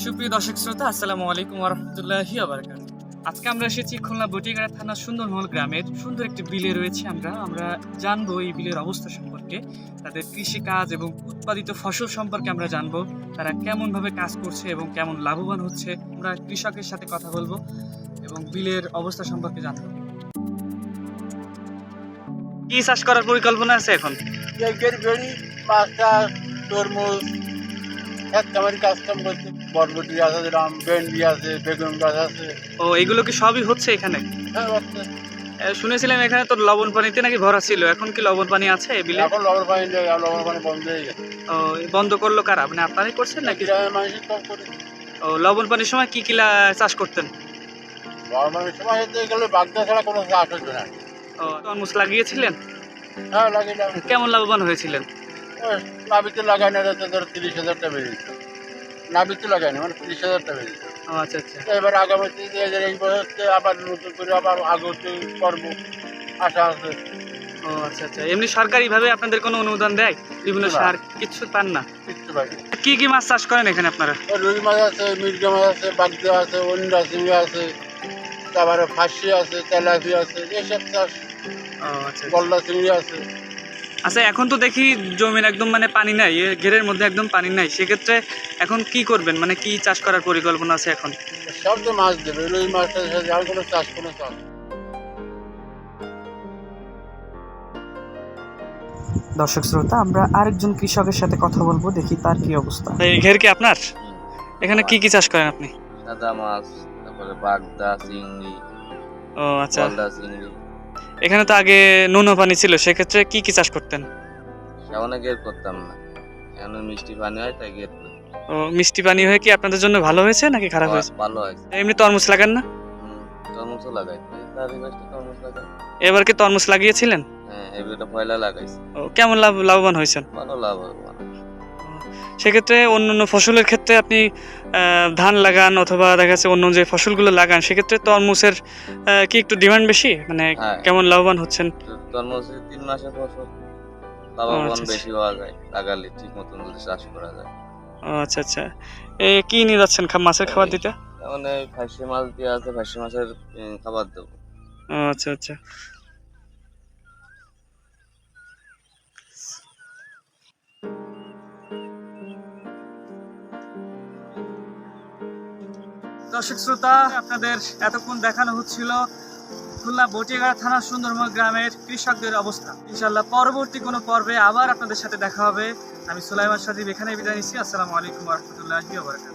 সুপ্রিয় দর্শক শ্রোতা, আসসালামু আলাইকুম ওয়া রাহমাতুল্লাহি ওয়া বারাকাতুহু। আজকে আমরা এসেছি খুলনা বটিগাড়া থানার সুন্দরমহল গ্রামের সুন্দর একটি বিলে রয়েছে। আমরা জানবো এই বিলের অবস্থা সম্পর্কে, তাদের কৃষিকাজ এবং উৎপাদিত ফসল সম্পর্কে আমরা জানবো, তারা কেমন ভাবে কাজ করছে এবং কেমন লাভবান হচ্ছে। আমরা কৃষকের সাথে কথা বলবো এবং বিলের অবস্থা সম্পর্কে জানবো। কি চাষ করার পরিকল্পনা আছে এখন? একের বেড়ি মাছ চাষ, তরমুজ, খেতখামারি কাজ কাম করছে। বরবটি আছে, যেরকম ভেন্ডি আছে, বেগুন গাছ আছে। ও, এগুলো কি সবই হচ্ছে এখানে? হ্যাঁ, হচ্ছে। শুনেছিলাম এখানে তো লবণ পানিতে নাকি ভরা ছিল, এখন কি লবণ পানি আছে এই বিলে? এখন লবণ পানি নেই, আর লবণ পানি বন্ধ হয়ে গেছে। ও, বন্ধ করলো কারা? মানে আপনারাই করছেন নাকি? গ্রামের মানুষের কম করে। ও, লবণ পানির সময় কি কি চাষ করতেন? লবণ পানির সময় হতে গেলে বাগদা ছাড়া কোনো চাষ হচ্ছে না। ও, তরমুজ লাগিয়েছিলেন? হ্যাঁ, লাগিলাম। কেমন লাভবান হয়েছিলেন? ওই নাবিতে লাগানো যাচ্ছে, ধরো 30,000 টাকা বেরিয়েছে। নাবিতে লাগানো মানে 30,000 টাকা বেরিয়েছে। ও আচ্ছা আচ্ছা। এবার আগামীতে এই বছরতে আবার নতুন করে আবার আগতে করবো আশা আছে। ও আচ্ছা আচ্ছা, এমনি সরকারি ভাবে আপনাদের কোনো অনুদান দেয়? বিভিন্ন না। সার কিছু পান না? কিচ্ছু পাইনি। কি কি মাছ চাষ করেন এখানে আপনারা? রুই মাছ আছে, মির্গা মাছ আছে, বাগদা আছে, অন্ডা চিংড়ি আছে, তারপরে ফাঁসি আছে, তেলাপি আছে, এসব চাষ। ও আচ্ছা আচ্ছা। গলদা চিংড়ি আছে। আচ্ছা, এখন তো দেখি জমির একদম মানে পানি নাই, ঘেরের মধ্যে একদম পানি নাই, সেক্ষেত্রে এখন কি করবেন, মানে কি চাষ করার পরিকল্পনা আছে এখন? সব তো মাছ দেবে, রুই মাছটার সাথে আর কোনো চাষ দর্শক শ্রোতা, আমরা আরেকজন কৃষকের সাথে কথা বলবো, দেখি তার কি অবস্থা। এই ঘের কি আপনার? এখানে কি কি চাষ করেন আপনি? সাদা মাছ, তারপরে বাগদা চিংড়ি, ও আচ্ছা। গলদা চিংড়ি। এখানে তো আগে নুন পানি ছিল, সেক্ষেত্রে কি কি চাষ করতেন? সেখানে গের করতাম না, এখন মিষ্টি পানি হয় তাই গের করি। ও, মিষ্টি পানি হয়ে কি আপনাদের জন্য ভালো হয়েছে নাকি খারাপ হয়েছে? ভালো হয়েছে। এমনি তরমুজ লাগান না? তরমুজও লাগাই, তরমুজ লাগাই। এবার কি তরমুজ লাগিয়েছিলেন? হ্যাঁ, এবারে পয়লা লাগাইছি। ও, কেমন লাভবান হয়েছেন? ভালো লাভ হবে। সেক্ষেত্রে অন্যান্য ফসলের ক্ষেত্রে আপনি ধান লাগান অথবা দেখা যাচ্ছে অন্য যে ফসলগুলো লাগান, সেক্ষেত্রে তরমুজের কি একটু ডিমান্ড বেশি, মানে হ্যাঁ। কেমন লাভবান হচ্ছেন? তরমুজ 3 মাসের ফসল, লাভবান আচ্ছা। বেশি হওয়া যায় লাগালে, ঠিক মতন যদি চাষ করা যায়। ও আচ্ছা আচ্ছা। কি নিয়ে যাচ্ছেন মাছের খাবার দিতে? এখন এই ফাঁসি মাছ দিয়ে আছে, ফাঁসি মাছের খাবার দেবো। ও আচ্ছা আচ্ছা। দর্শক শ্রোতা, আপনাদের এতক্ষণ দেখানো হচ্ছিল খুলনা বটিগাড়া থানার সুন্দরমহল গ্রামের কৃষকদের অবস্থা। ইনশাআল্লাহ পরবর্তী কোনো পর্বে আবার আপনাদের সাথে দেখা হবে। আমি সুলাইমান সাদিব এখানে বিদায় নিচ্ছি। আসসালামু আলাইকুম ওয়া রাহমাতুল্লাহি ওয়া বারাকাতুহু।